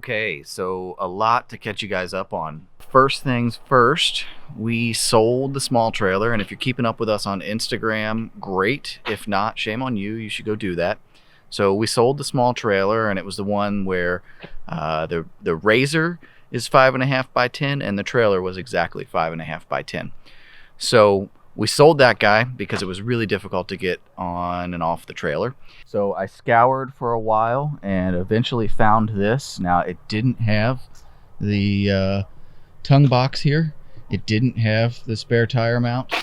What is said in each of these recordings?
Okay, so a lot to catch you guys up on. First things first, we sold the small trailer, and if you're keeping up with us on Instagram, great. If not, shame on you. You should go do that. So we sold the small trailer, and it was the one where the RZR is 5.5 by 10, and the trailer was exactly 5.5 by 10. So we sold that guy because it was really difficult to get on and off the trailer. So I scoured for a while and eventually found this. Now, it didn't have the tongue box here. It didn't have the spare tire mount.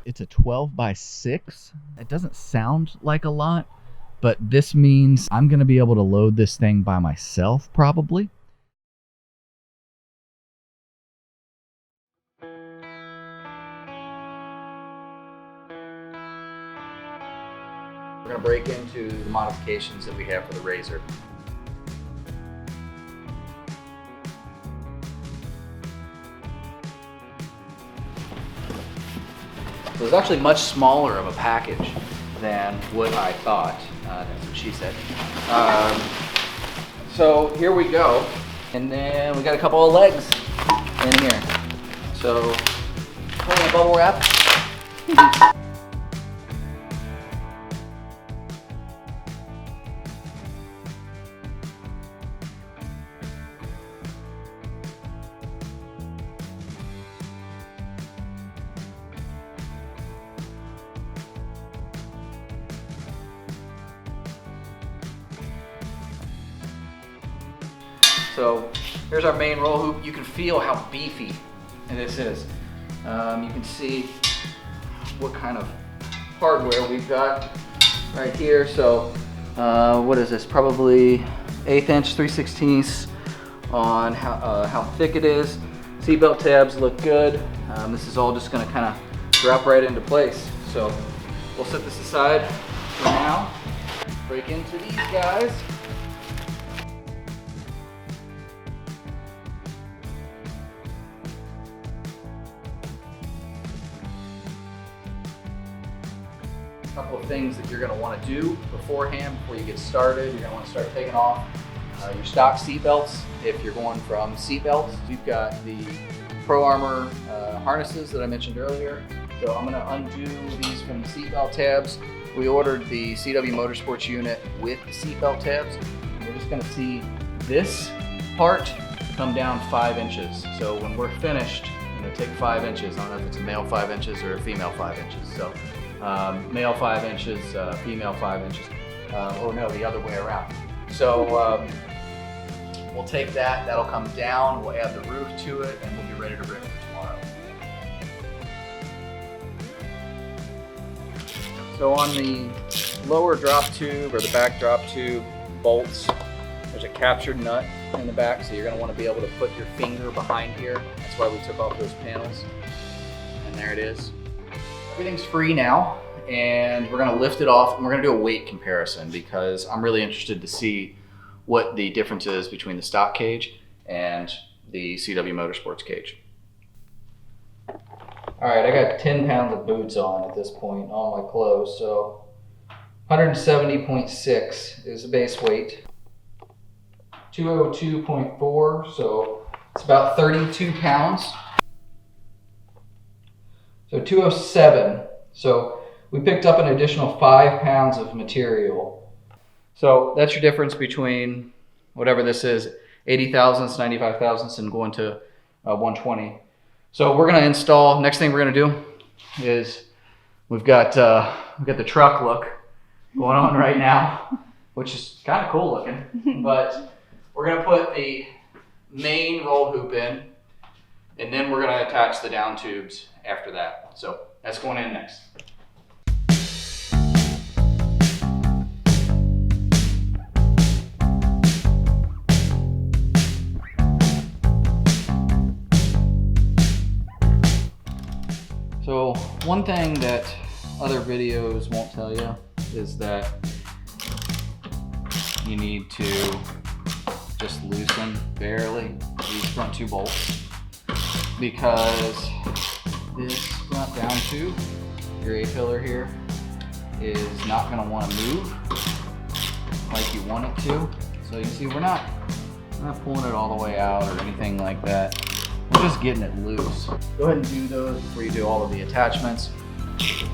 It's a 12 by 6. It doesn't sound like a lot, but this means I'm going to be able to load this thing by myself probably. We're going to break into the modifications that we have for the RZR. So it's actually much smaller of a package than what I thought. That's what she said. So here we go. And then we got a couple of legs in here. So pulling a bubble wrap. So here's our main roll hoop. You can feel how beefy this is. You can see what kind of hardware we've got right here. So what is this? Probably 1/8 inch, 3/16 on how thick it is. Seatbelt tabs look good. This is all just going to kind of drop right into place. So we'll set this aside for now. Break into these guys. Couple of things that you're going to want to do beforehand before you get started. You're going to want to start taking off your stock seat belts. If you're going from seat belts, we've got the Pro Armor harnesses that I mentioned earlier. So I'm going to undo these from the seat belt tabs. We ordered the CW Motorsports unit with the seat belt tabs. We're just going to see this part come down 5 inches. So when we're finished, I'm going to take 5 inches. I don't know if it's a male 5 inches or a female 5 inches. So male 5 inches, female 5 inches, or no, the other way around. So we'll take that, that'll come down, we'll add the roof to it, and we'll be ready to rip for tomorrow. So on the lower drop tube, or the back drop tube bolts, there's a captured nut in the back, so you're going to want to be able to put your finger behind here. That's why we took off those panels. And there it is. Everything's free now, and we're gonna lift it off and we're gonna do a weight comparison because I'm really interested to see what the difference is between the stock cage and the CW Motorsports cage. All right, I got 10 pounds of boots on at this point on my clothes, so 170.6 is the base weight. 202.4, so it's about 32 pounds. So 207, so we picked up an additional 5 pounds of material. So that's your difference between whatever this is, 80 thousandths, 95 thousandths, and going to 120. So we're gonna install, next thing we're gonna do is we've got the truck look going on right now, which is kind of cool looking, but we're gonna put the main roll hoop in, and then we're gonna attach the down tubes after that. So that's going in next. So one thing that other videos won't tell you is that you need to just loosen barely these front two bolts, because this front down tube, your A-pillar here, is not going to want to move like you want it to. So you can see we're not We're not pulling it all the way out or anything like that. We're just getting it loose. Go ahead and do those before you do all of the attachments.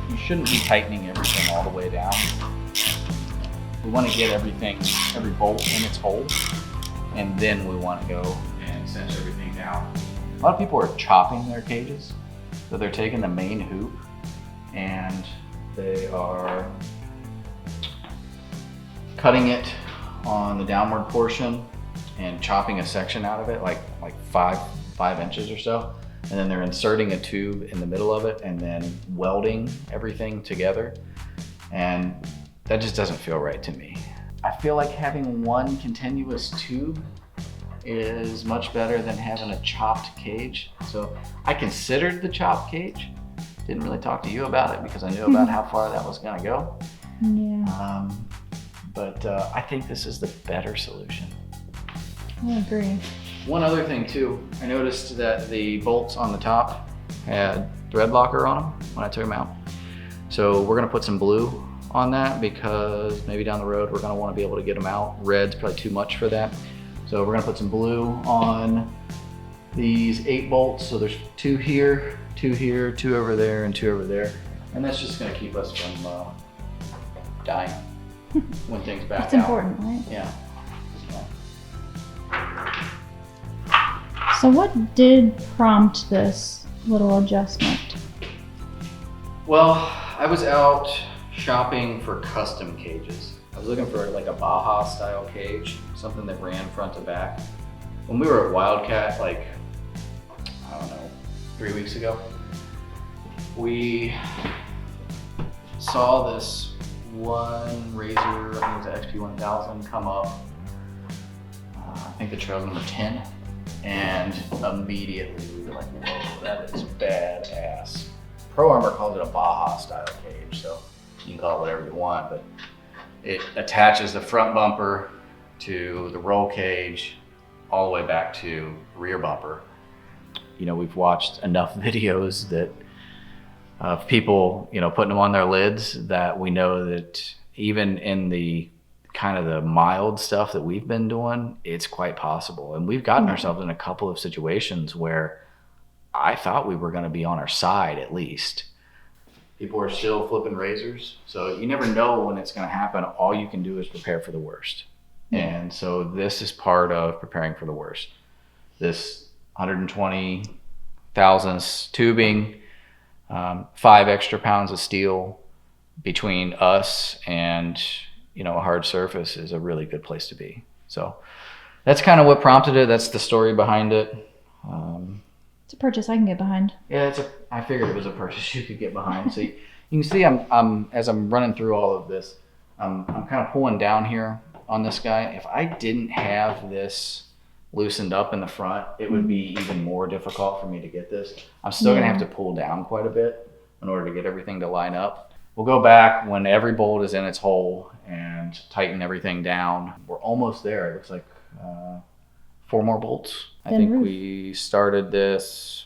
You shouldn't be tightening everything all the way down. We want to get everything, every bolt in its hole, and then we want to go and cinch everything down. A lot of people are chopping their cages. So they're taking the main hoop and they are cutting it on the downward portion and chopping a section out of it, like 5 inches or so. And then they're inserting a tube in the middle of it and then welding everything together. And that just doesn't feel right to me. I feel like having one continuous tube is much better than having a chopped cage. So I considered the chopped cage. Didn't really talk to you about it because I knew about how far that was gonna go. Yeah. But I think this is the better solution. I agree. One other thing too, I noticed that the bolts on the top had thread locker on them when I took them out. So we're gonna put some blue on that because maybe down the road we're gonna wanna be able to get them out. Red's probably too much for that. So we're gonna put some blue on these 8 bolts. So there's 2 here, 2 here, 2 over there, and 2 over there. And that's just gonna keep us from dying when things back out. That's important, right? Yeah. So what did prompt this little adjustment? Well, I was out shopping for custom cages. I was looking for like a Baja style cage, something that ran front to back. When we were at Wildcat, like, I don't know, 3 weeks ago, we saw this one RZR, I think it was an XP 1000, come up. I think the trail's number 10. And immediately we were like, whoa, that is badass. Pro Armor calls it a Baja style cage, so you can call it whatever you want, but it attaches the front bumper to the roll cage all the way back to rear bumper. You know, we've watched enough videos that of people, you know, putting them on their lids that we know that even in the kind of the mild stuff that we've been doing, it's quite possible. And we've gotten ourselves in a couple of situations where I thought we were going to be on our side at least. People are still flipping razors, so you never know when it's going to happen. All you can do is prepare for the worst. And so this is part of preparing for the worst. This 120 thousandths tubing, 5 extra pounds of steel between us and, you know, a hard surface is a really good place to be. So that's kind of what prompted it. That's the story behind it. It's a purchase I can get behind. Yeah, I figured it was a purchase you could get behind. So you can see I'm as I'm running through all of this, I'm kind of pulling down here on this guy. If I didn't have this loosened up in the front, it would be even more difficult for me to get this. I'm still gonna have to pull down quite a bit in order to get everything to line up. We'll go back when every bolt is in its hole and tighten everything down. We're almost there. It looks like 4 more bolts. I think we started this,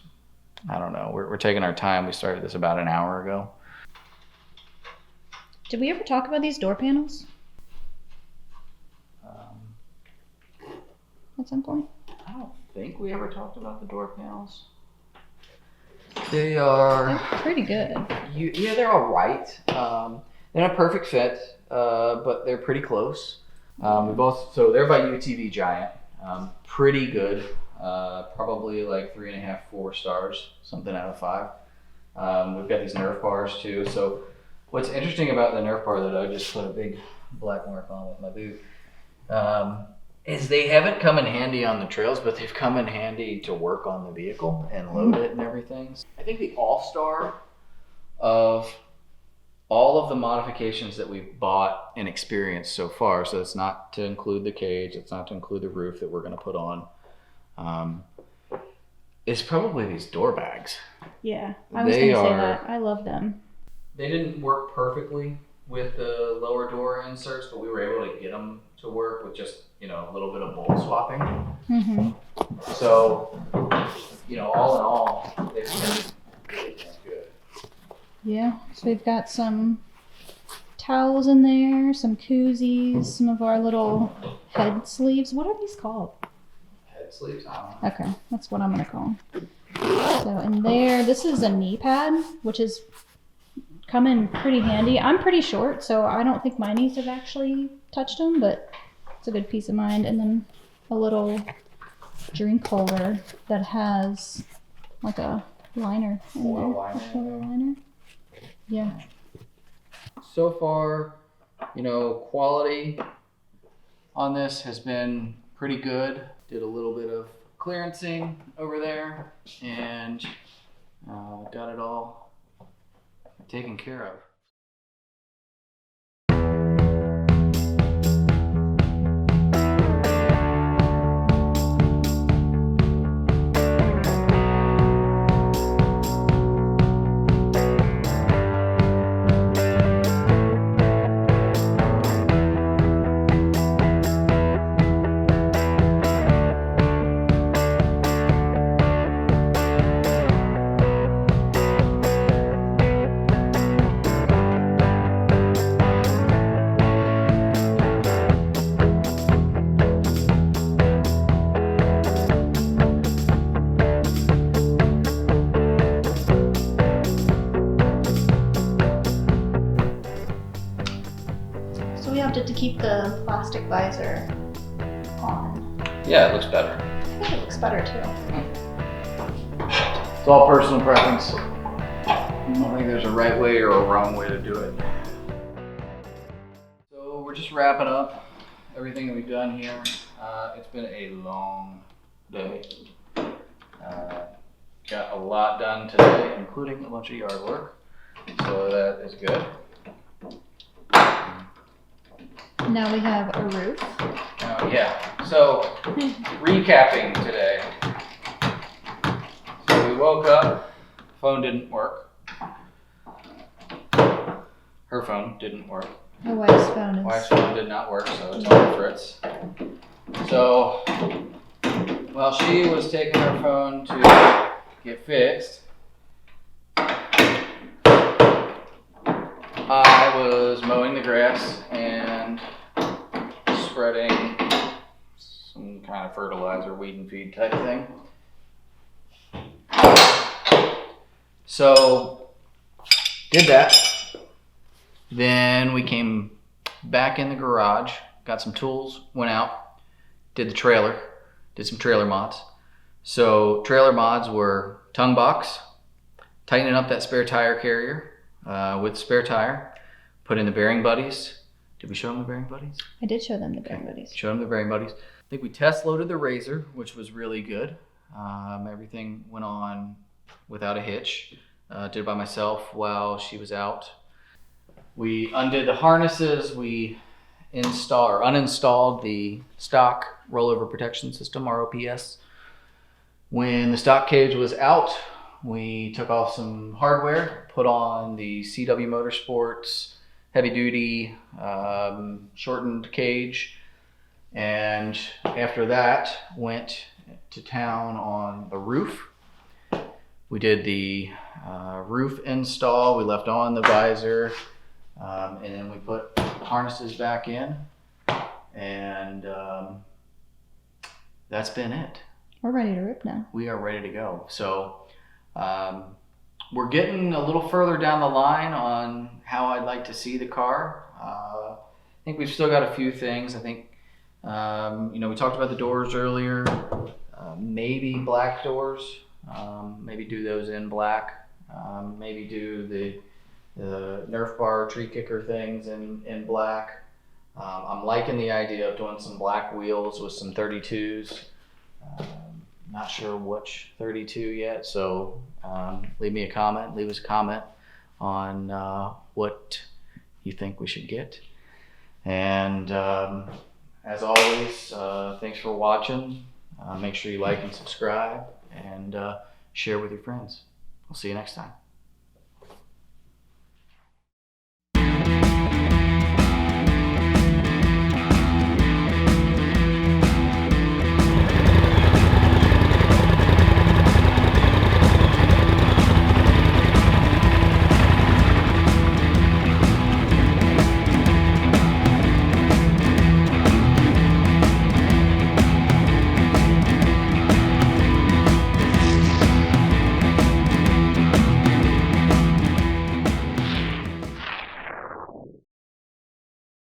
I don't know, we're taking our time. We started this about an hour ago. Did we ever talk about these door panels? At some point? I don't think we ever talked about the door panels. They're pretty good. Yeah, they're all right. They're not a perfect fit, but they're pretty close. So they're by UTV Giant. Pretty good. Probably like 3.5, 4 stars, something out of 5. We've got these Nerf bars too. So what's interesting about the Nerf bar that I just put a big black mark on with my boot, is they haven't come in handy on the trails, but they've come in handy to work on the vehicle and load it and everything. I think the all-star of all of the modifications that we've bought and experienced so far, so it's not to include the cage, it's not to include the roof that we're going to put on, is probably these door bags. Yeah, I was going to say that. I love them. They didn't work perfectly with the lower door inserts, but we were able to get them to work with just, you know, a little bit of bolt swapping. So, you know, all in all, they've been really good. Yeah, so we've got some towels in there, some koozies, some of our little head sleeves. What are these called? sleeps on. Okay, that's what I'm gonna call them. So in there, this is a knee pad, which is coming pretty handy. I'm pretty short, so I don't think my knees have actually touched them, but it's a good peace of mind. And then a little drink holder that has like a liner in there. A little liner. Yeah. So far, you know, quality on this has been pretty good. Did a little bit of clearancing over there and got it all taken care of. So we opted to keep the plastic visor on. Yeah, it looks better. I think it looks better too. It's all personal preference. I don't think there's a right way or a wrong way to do it. So we're just wrapping up everything that we've done here. It's been a long day. Got a lot done today, including a bunch of yard work. So that is good. Now we have a roof. Yeah, so recapping today. So we woke up, phone didn't work. Her phone didn't work. My wife's phone is. Wife's phone did not work, so it's on Fritz. So while she was taking her phone to get fixed, I was mowing the grass and spreading some kind of fertilizer, weed and feed type thing. So did that. Then we came back in the garage, got some tools, went out, did the trailer, did some trailer mods. So trailer mods were tongue box, tightening up that spare tire carrier with spare tire, put in the bearing buddies. Did we show them the bearing buddies? I did show them the bearing buddies. Show them the bearing buddies. I think we test loaded the RZR, which was really good. Everything went on without a hitch. Did it by myself while she was out. We undid the harnesses. We uninstalled the stock rollover protection system, ROPS. When the stock cage was out, we took off some hardware, put on the CW Motorsports heavy duty shortened cage, and after that went to town on the roof. We did the roof install. We left on the visor, and then we put harnesses back in, and that's been it. We're ready to rip now. We are ready to go. So we're getting a little further down the line on how I'd like to see the car. I think we've still got a few things. I think, we talked about the doors earlier, maybe black doors, maybe do those in black, maybe do the Nerf bar tree kicker things in black. I'm liking the idea of doing some black wheels with some 32s. Not sure which 32 yet, so leave us a comment on what you think we should get. And as always, thanks for watching. Make sure you like and subscribe and share with your friends. We'll see you next time.